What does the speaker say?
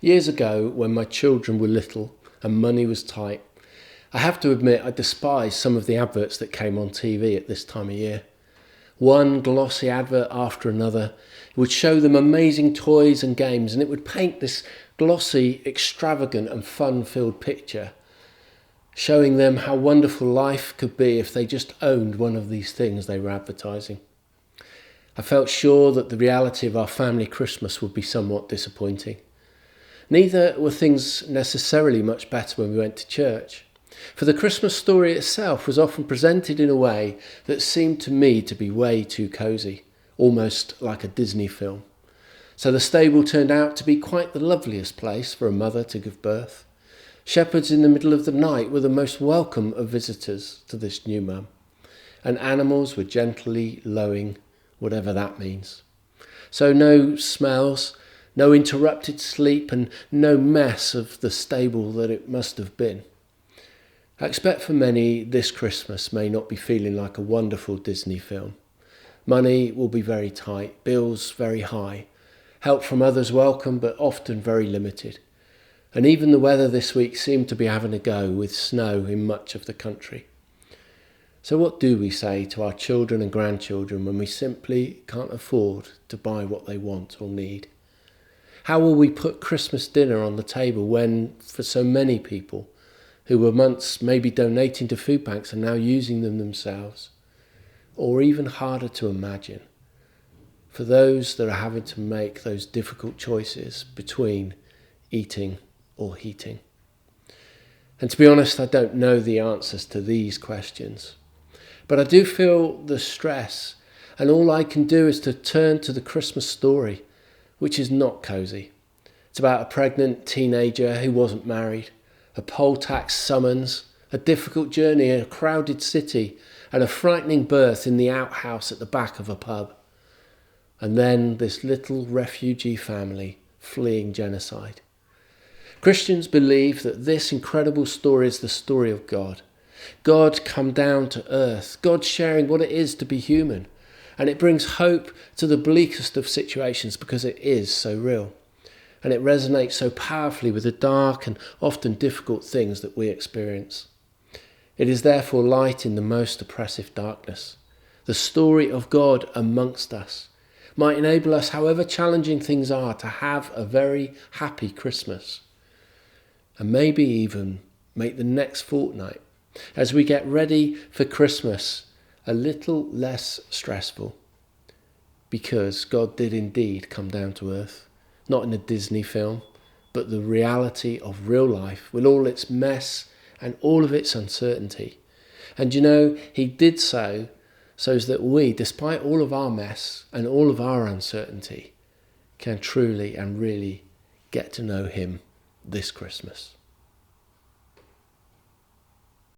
Years ago, when my children were little and money was tight, I have to admit I despised some of the adverts that came on TV at this time of year. One glossy advert after another would show them amazing toys and games, and it would paint this glossy, extravagant and fun-filled picture, showing them how wonderful life could be if they just owned one of these things they were advertising. I felt sure that the reality of our family Christmas would be somewhat disappointing. Neither were things necessarily much better when we went to church, for the Christmas story itself was often presented in a way that seemed to me to be way too cosy, almost like a Disney film. So the stable turned out to be quite the loveliest place for a mother to give birth. Shepherds in the middle of the night were the most welcome of visitors to this new mum, and animals were gently lowing, whatever that means. So no smells, no interrupted sleep, and no mess of the stable that it must have been. I expect for many this Christmas may not be feeling like a wonderful Disney film. Money will be very tight, bills very high, help from others welcome but often very limited. And even the weather this week seemed to be having a go, with snow in much of the country. So what do we say to our children and grandchildren when we simply can't afford to buy what they want or need? How will we put Christmas dinner on the table when, for so many people who were once maybe donating to food banks are now using them themselves? Or even harder to imagine, for those that are having to make those difficult choices between eating or heating. And to be honest, I don't know the answers to these questions, but I do feel the stress, and all I can do is to turn to the Christmas story, which is not cosy. It's about a pregnant teenager who wasn't married, a poll tax summons, a difficult journey in a crowded city, and a frightening birth in the outhouse at the back of a pub. And then this little refugee family fleeing genocide. Christians believe that this incredible story is the story of God. God come down to earth, God sharing what it is to be human. And it brings hope to the bleakest of situations because it is so real. And it resonates so powerfully with the dark and often difficult things that we experience. It is therefore light in the most oppressive darkness. The story of God amongst us might enable us, however challenging things are, to have a very happy Christmas. And maybe even make the next fortnight, as we get ready for Christmas, a little less stressful. Because God did indeed come down to earth, not in a Disney film, but the reality of real life with all its mess and all of its uncertainty. And you know, he did so that we, despite all of our mess and all of our uncertainty, can truly and really get to know him this Christmas.